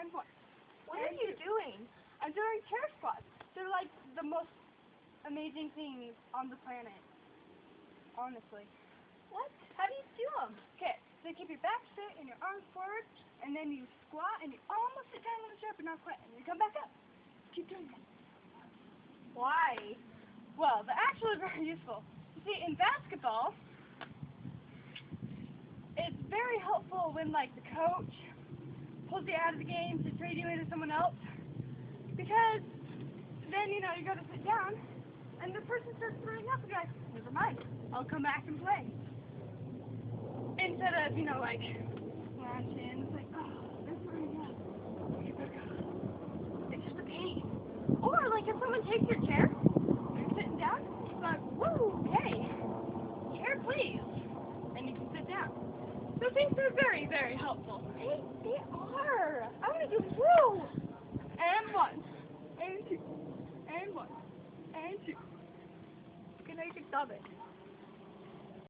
and one. What are you doing? I'm doing chair squats. They're like the most amazing things on the planet. Honestly. What? How do you do them? Okay, so you keep your back straight and your arms forward, and then you squat and you almost sit down on the chair but not quite, and you come back up. Keep doing that. Why? Well, they're actually very useful. You see, in basketball, it's very helpful when, like, the coach pulls you out of the game to trade you into someone else, because then, you know, you go to sit down, and the person starts throwing up, and you're like, never mind, I'll come back and play. Instead of, you know, like, slouching, it's like, oh, they're throwing up. Get back up. It's just a pain. Or, like, if someone takes your chair, you're sitting down, it's like, woo, hey, chair please, and you can sit down. So things are very, very helpful. They are. I want to do Woo! And one, and two, and one, and two. Good night, stop it.